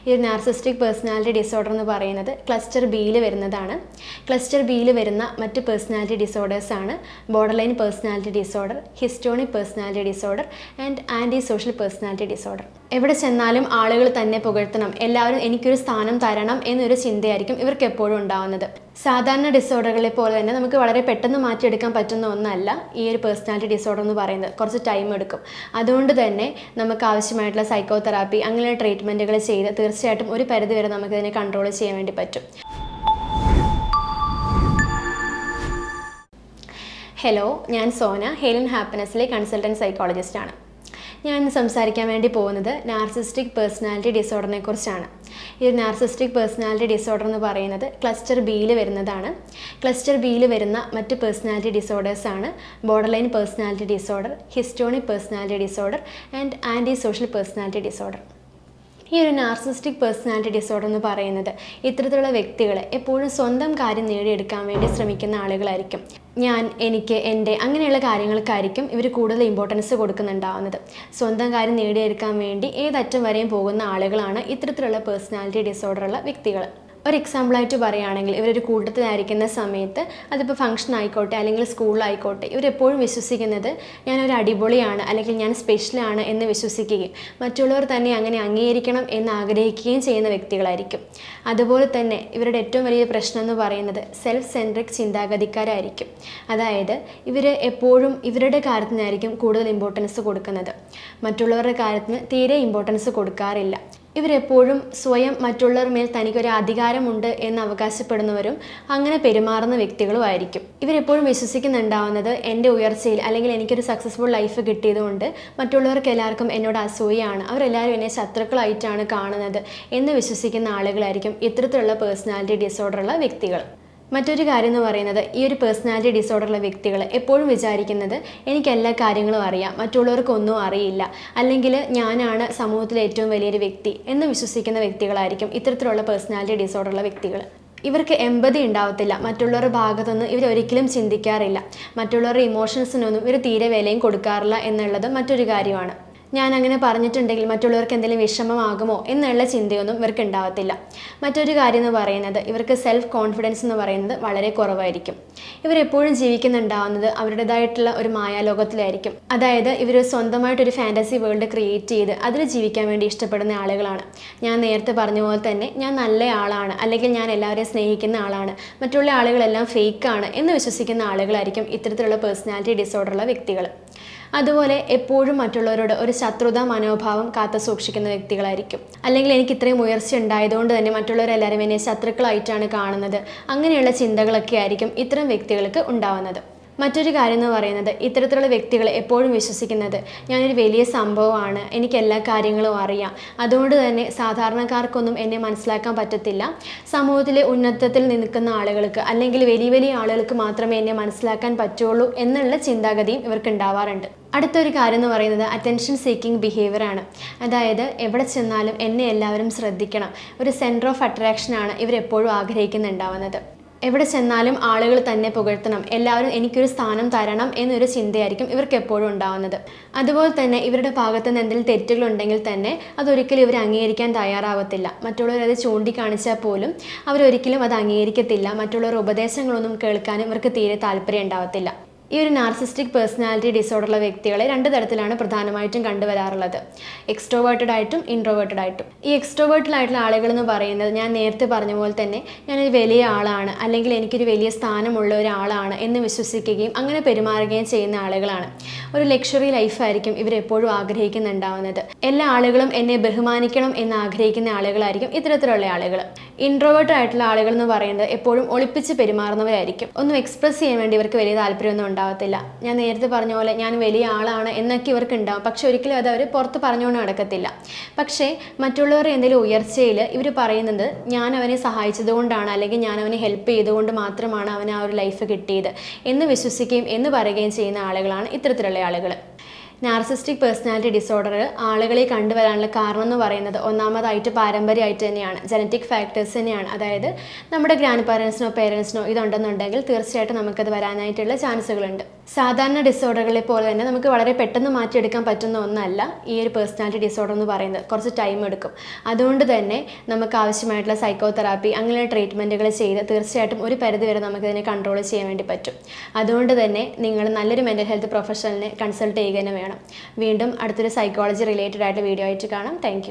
ഈ ഒരു narcissistic personality disorder എന്ന് പറയുന്നത് ക്ലസ്റ്റർ ബിയിൽ വരുന്നതാണ്. ക്ലസ്റ്റർ ബിയിൽ വരുന്ന മറ്റ് പേഴ്സണാലിറ്റി ഡിസോർഡേഴ്സാണ് border line personality disorder, histrionic personality disorder and anti social personality disorder. എവിടെ ചെന്നാലും ആളുകൾ തന്നെ പുകഴ്ത്തണം, എല്ലാവരും എനിക്കൊരു സ്ഥാനം തരണം എന്നൊരു ചിന്തയായിരിക്കും ഇവർക്ക് എപ്പോഴും ഉണ്ടാവുന്നത്. സാധാരണ ഡിസോർഡറുകളെ പോലെ തന്നെ നമുക്ക് വളരെ പെട്ടെന്ന് മാറ്റിയെടുക്കാൻ പറ്റുന്ന ഒന്നല്ല ഈ ഒരു പേഴ്സണാലിറ്റി ഡിസോർഡർ എന്ന് പറയുന്നത്. കുറച്ച് ടൈം എടുക്കും. അതുകൊണ്ട് തന്നെ നമുക്ക് ആവശ്യമായിട്ടുള്ള സൈക്കോതെറാപ്പി അങ്ങനെയുള്ള ട്രീറ്റ്മെൻറ്റുകൾ ചെയ്ത് തീർച്ചയായിട്ടും ഒരു പരിധിവരെ നമുക്കിതിനെ കൺട്രോൾ ചെയ്യാൻ വേണ്ടി പറ്റും. ഹലോ, ഞാൻ സോന, ഹെയിൽ ആൻഡ് ഹാപ്പിനെസ്സിലെ കൺസൾട്ടൻറ്റ് സൈക്കോളജിസ്റ്റാണ്. ഞാൻ സംസാരിക്കാൻ വേണ്ടി പോകുന്നത് നാർസിസ്റ്റിക് പേഴ്സണാലിറ്റി ഡിസോർഡറിനെ കുറിച്ചാണ്. ഈ ഒരു നാർസിസ്റ്റിക് പേഴ്സണാലിറ്റി ഡിസോർഡർ എന്ന് പറയുന്നത് ക്ലസ്റ്റർ ബിയിൽ വരുന്നതാണ്. ക്ലസ്റ്റർ ബിയിൽ വരുന്ന മറ്റ് പേഴ്സണാലിറ്റി ഡിസോർഡേഴ്സാണ് border line personality disorder, histrionic personality disorder and anti social personality disorder. ഈ ഒരു നാർസിസ്റ്റിക് പേഴ്സണാലിറ്റി ഡിസോർഡർ എന്ന് പറയുന്നത് ഇത്തരത്തിലുള്ള വ്യക്തികൾ എപ്പോഴും സ്വന്തം കാര്യം നേടിയെടുക്കാൻ വേണ്ടി ശ്രമിക്കുന്ന ആളുകളായിരിക്കും. ഞാൻ, എനിക്ക്, എൻ്റെ അങ്ങനെയുള്ള കാര്യങ്ങൾക്കായിരിക്കും ഇവർ കൂടുതൽ ഇമ്പോർട്ടൻസ് കൊടുക്കുന്നുണ്ടാവുന്നത്. സ്വന്തം കാര്യം നേടിയെടുക്കാൻ വേണ്ടി ഏതറ്റം വരെയും പോകുന്ന ആളുകളാണ് ഇത്തരത്തിലുള്ള പേഴ്സണാലിറ്റി ഡിസോർഡറുള്ള വ്യക്തികൾ. ഒരു എക്സാമ്പിളായിട്ട് പറയുകയാണെങ്കിൽ, ഇവരൊരു കൂട്ടത്തിലായിരിക്കുന്ന സമയത്ത് അതിപ്പോൾ ഫംഗ്ഷൻ ആയിക്കോട്ടെ അല്ലെങ്കിൽ സ്കൂളിലായിക്കോട്ടെ, ഇവരെപ്പോഴും വിശ്വസിക്കുന്നത് ഞാനൊരു അടിപൊളിയാണ് അല്ലെങ്കിൽ ഞാൻ സ്പെഷ്യലാണ് എന്ന് വിശ്വസിക്കുകയും മറ്റുള്ളവർ തന്നെ അങ്ങനെ അംഗീകരിക്കണം എന്ന് ആഗ്രഹിക്കുകയും ചെയ്യുന്ന വ്യക്തികളായിരിക്കും. അതുപോലെ തന്നെ ഇവരുടെ ഏറ്റവും വലിയ പ്രശ്നം എന്ന് പറയുന്നത് സെൽഫ് സെൻട്രിക് ചിന്താഗതിക്കാരായിരിക്കും. അതായത് ഇവർ എപ്പോഴും ഇവരുടെ കാര്യത്തിനായിരിക്കും കൂടുതൽ ഇമ്പോർട്ടൻസ് കൊടുക്കുന്നത്, മറ്റുള്ളവരുടെ കാര്യത്തിന് തീരെ ഇമ്പോർട്ടൻസ് കൊടുക്കാറില്ല. ഇവരെപ്പോഴും സ്വയം മറ്റുള്ളവർ മേൽ തനിക്കൊരു അധികാരമുണ്ട് എന്ന് അവകാശപ്പെടുന്നവരും അങ്ങനെ പെരുമാറുന്ന വ്യക്തികളും ആയിരിക്കും. ഇവരെപ്പോഴും വിശ്വസിക്കുന്നുണ്ടാവുന്നത് എൻ്റെ ഉയർച്ചയിൽ അല്ലെങ്കിൽ എനിക്കൊരു സക്സസ്ഫുൾ ലൈഫ് കിട്ടിയതുകൊണ്ട് മറ്റുള്ളവർക്ക് എല്ലാവർക്കും എന്നോട് അസൂയാണ്, അവരെല്ലാവരും എന്നെ ശത്രുക്കളായിട്ടാണ് കാണുന്നത് എന്ന് വിശ്വസിക്കുന്ന ആളുകളായിരിക്കും ഇത്തരത്തിലുള്ള പേഴ്സണാലിറ്റി ഡിസോർഡറുള്ള വ്യക്തികൾ. മറ്റൊരു കാര്യം എന്ന് പറയുന്നത്, ഈ ഒരു പേഴ്സണാലിറ്റി ഡിസോർഡറുള്ള വ്യക്തികൾ എപ്പോഴും വിചാരിക്കുന്നത് എനിക്ക് എല്ലാ കാര്യങ്ങളും അറിയാം, മറ്റുള്ളവർക്കൊന്നും അറിയില്ല, അല്ലെങ്കിൽ ഞാനാണ് സമൂഹത്തിലെ ഏറ്റവും വലിയൊരു വ്യക്തി എന്ന് വിശ്വസിക്കുന്ന വ്യക്തികളായിരിക്കും ഇത്തരത്തിലുള്ള പേഴ്സണാലിറ്റി ഡിസോർഡറുള്ള വ്യക്തികൾ. ഇവർക്ക് എമ്പതി ഉണ്ടാവത്തില്ല, മറ്റുള്ളവരുടെ ഭാഗത്തുനിന്ന് ഇവരൊരിക്കലും ചിന്തിക്കാറില്ല, മറ്റുള്ളവരുടെ ഇമോഷൻസിനൊന്നും ഇവർ തീരെ വിലയും കൊടുക്കാറില്ല എന്നുള്ളത് മറ്റൊരു കാര്യമാണ്. ഞാൻ അങ്ങനെ പറഞ്ഞിട്ടുണ്ടെങ്കിൽ മറ്റുള്ളവർക്ക് എന്തെങ്കിലും വിഷമമാകുമോ എന്നുള്ള ചിന്തയൊന്നും ഇവർക്ക് ഉണ്ടാവത്തില്ല. മറ്റൊരു കാര്യം എന്ന് പറയുന്നത്, ഇവർക്ക് സെൽഫ് കോൺഫിഡൻസ് എന്ന് പറയുന്നത് വളരെ കുറവായിരിക്കും. ഇവരെപ്പോഴും ജീവിക്കുന്നുണ്ടാവുന്നത് അവരുടേതായിട്ടുള്ള ഒരു മായാലോകത്തിലായിരിക്കും. അതായത് ഇവർ സ്വന്തമായിട്ടൊരു ഫാൻറ്റസി വേൾഡ് ക്രിയേറ്റ് ചെയ്ത് അതിൽ ജീവിക്കാൻ വേണ്ടി ഇഷ്ടപ്പെടുന്ന ആളുകളാണ്. ഞാൻ നേരത്തെ പറഞ്ഞ പോലെ തന്നെ ഞാൻ നല്ല ആളാണ് അല്ലെങ്കിൽ ഞാൻ എല്ലാവരെയും സ്നേഹിക്കുന്ന ആളാണ്, മറ്റുള്ള ആളുകളെല്ലാം ഫേക്കാണ് എന്ന് വിശ്വസിക്കുന്ന ആളുകളായിരിക്കും ഇത്തരത്തിലുള്ള പേഴ്സണാലിറ്റി ഡിസോർഡറുള്ള വ്യക്തികൾ. അതുപോലെ എപ്പോഴും മറ്റുള്ളവരോട് ഒരു ശത്രുതാ മനോഭാവം കാത്തു സൂക്ഷിക്കുന്ന വ്യക്തികളായിരിക്കും. അല്ലെങ്കിൽ എനിക്ക് ഇത്രയും ഉയർച്ച ഉണ്ടായതുകൊണ്ട് തന്നെ മറ്റുള്ളവരെല്ലാവരും എന്നെ ശത്രുക്കളായിട്ടാണ് കാണുന്നത്, അങ്ങനെയുള്ള ചിന്തകളൊക്കെ ആയിരിക്കും ഇത്തരം വ്യക്തികൾക്ക് ഉണ്ടാവുന്നത്. മറ്റൊരു കാര്യം എന്ന് പറയുന്നത്, ഇത്തരത്തിലുള്ള വ്യക്തികൾ എപ്പോഴും വിശ്വസിക്കുന്നത് ഞാനൊരു വലിയ സംഭവമാണ്, എനിക്ക് എല്ലാ കാര്യങ്ങളും അറിയാം, അതുകൊണ്ട് തന്നെ സാധാരണക്കാർക്കൊന്നും എന്നെ മനസ്സിലാക്കാൻ പറ്റത്തില്ല, സമൂഹത്തിലെ ഉന്നതത്തിൽ നിൽക്കുന്ന ആളുകൾക്ക് അല്ലെങ്കിൽ വലിയ വലിയ ആളുകൾക്ക് മാത്രമേ എന്നെ മനസ്സിലാക്കാൻ പറ്റുള്ളൂ എന്നുള്ള ചിന്താഗതിയും ഇവർക്ക് ഉണ്ടാവാറുണ്ട്. അടുത്തൊരു കാര്യം എന്ന് പറയുന്നത് അറ്റൻഷൻ സീക്കിംഗ് ബിഹേവിയർ ആണ്. അതായത് എവിടെ ചെന്നാലും എന്നെ എല്ലാവരും ശ്രദ്ധിക്കണം, ഒരു സെൻറ്റർ ഓഫ് അട്രാക്ഷനാണ് ഇവരെപ്പോഴും ആഗ്രഹിക്കുന്നുണ്ടാവുന്നത്. എവിടെ ചെന്നാലും ആളുകൾ തന്നെ പുകഴ്ത്തണം, എല്ലാവരും എനിക്കൊരു സ്ഥാനം തരണം എന്നൊരു ചിന്തയായിരിക്കും ഇവർക്ക് എപ്പോഴും ഉണ്ടാവുന്നത്. അതുപോലെ തന്നെ ഇവരുടെ ഭാഗത്ത് നിന്ന് എന്തെങ്കിലും തെറ്റുകളുണ്ടെങ്കിൽ തന്നെ അതൊരിക്കലും ഇവർ അംഗീകരിക്കാൻ തയ്യാറാവത്തില്ല. മറ്റുള്ളവർ അത് ചൂണ്ടിക്കാണിച്ചാൽ പോലും അവരൊരിക്കലും അത് അംഗീകരിക്കത്തില്ല. മറ്റുള്ളവർ ഉപദേശങ്ങളൊന്നും കേൾക്കാനും ഇവർക്ക് തീരെ താല്പര്യം ഉണ്ടാവത്തില്ല. ഈ ഒരു നാർസിസ്റ്റിക് പേഴ്സണാലിറ്റി ഡിസോർഡറുള്ള വ്യക്തികളെ രണ്ട് തരത്തിലാണ് പ്രധാനമായിട്ടും കണ്ടുവരാറുള്ളത്, എക്സ്ട്രോവേർട്ടഡ് ആയിട്ടും ഇൻട്രോവേർട്ടഡ് ആയിട്ടും. ഈ എക്സ്ട്രോവേർട്ടഡ് ആയിട്ടുള്ള ആളുകൾ എന്ന് പറയുന്നത് ഞാൻ നേരത്തെ പറഞ്ഞ പോലെ തന്നെ ഞാനൊരു വലിയ ആളാണ് അല്ലെങ്കിൽ എനിക്കൊരു വലിയ സ്ഥാനമുള്ള ഒരാളാണ് എന്ന് വിശ്വസിക്കുകയും അങ്ങനെ പെരുമാറുകയും ചെയ്യുന്ന ആളുകളാണ്. ഒരു ലക്ഷറി ലൈഫായിരിക്കും ഇവരെപ്പോഴും ആഗ്രഹിക്കുന്നുണ്ടാവുന്നത്. എല്ലാ ആളുകളും എന്നെ ബഹുമാനിക്കണം എന്ന് ആഗ്രഹിക്കുന്ന ആളുകളായിരിക്കും ഇത്തരത്തിലുള്ള ആളുകൾ. ഇൻട്രോവേർട്ടഡ് ആയിട്ടുള്ള ആളുകൾ എന്ന് പറയുന്നത് എപ്പോഴും ഒളിപ്പിച്ച് പെരുമാറുന്നവരായിരിക്കും. ഒന്നും എക്സ്പ്രസ് ചെയ്യാൻ വേണ്ടി ഇവർക്ക് വലിയ താല്പര്യമൊന്നും ഉണ്ടാവത്തില്ല. ഞാൻ നേരത്തെ പറഞ്ഞ പോലെ ഞാൻ വലിയ ആളാണ് എന്നൊക്കെ ഇവർക്ക് ഉണ്ടാവും, പക്ഷെ ഒരിക്കലും അത് അവർ പുറത്ത് പറഞ്ഞുകൊണ്ട് നടക്കത്തില്ല. പക്ഷേ മറ്റുള്ളവരുടെ എന്തെങ്കിലും ഉയർച്ചയിൽ ഇവർ പറയുന്നത് ഞാൻ അവനെ സഹായിച്ചത് കൊണ്ടാണ് അല്ലെങ്കിൽ ഞാൻ അവനെ ഹെൽപ്പ് ചെയ്തുകൊണ്ട് മാത്രമാണ് അവന് ആ ഒരു ലൈഫ് കിട്ടിയത് എന്ന് വിശ്വസിക്കുകയും എന്ന് പറയുകയും ചെയ്യുന്ന ആളുകളാണ് ഇത്തരത്തിലുള്ള ആളുകൾ. നാർസിസ്റ്റിക് പേഴ്സണാലിറ്റി ഡിസോർഡർ ആളുകളെ കണ്ടുവരാനുള്ള കാരണം എന്ന് പറയുന്നത് ഒന്നാമതായിട്ട് പാരമ്പര്യമായിട്ട് തന്നെയാണ്, ജനറ്റിക് ഫാക്ടേഴ്സ് തന്നെയാണ്. അതായത് നമ്മുടെ ഗ്രാൻഡ് പാരൻസിനോ പേരൻസിനോ ഇതുണ്ടെന്നുണ്ടെങ്കിൽ തീർച്ചയായിട്ടും നമുക്കത് വരാനായിട്ടുള്ള ചാൻസുകളുണ്ട്. സാധാരണ ഡിസോർഡറുകളെ പോലെ തന്നെ നമുക്ക് വളരെ പെട്ടെന്ന് മാറ്റിയെടുക്കാൻ പറ്റുന്ന ഒന്നല്ല ഈ ഒരു പേഴ്സണാലിറ്റി ഡിസോർഡർ എന്ന് പറയുന്നത്. കുറച്ച് ടൈം എടുക്കും. അതുകൊണ്ട് തന്നെ നമുക്ക് ആവശ്യമായിട്ടുള്ള സൈക്കോതെറാപ്പി അങ്ങനെയുള്ള ട്രീറ്റ്മെൻറ്റുകൾ ചെയ്ത് തീർച്ചയായിട്ടും ഒരു പരിധിവരെ നമുക്കിതിനെ കൺട്രോൾ ചെയ്യാൻ വേണ്ടി പറ്റും. അതുകൊണ്ട് തന്നെ നിങ്ങൾ നല്ലൊരു മെൻ്റൽ ഹെൽത്ത് പ്രൊഫഷണലിനെ കൺസൾട്ട് ചെയ്യുക തന്നെ വേണം. വീണ്ടും അടുത്തൊരു സൈക്കോളജി റിലേറ്റഡ് ആയിട്ട് വീഡിയോ ആയിട്ട് കാണാം. താങ്ക്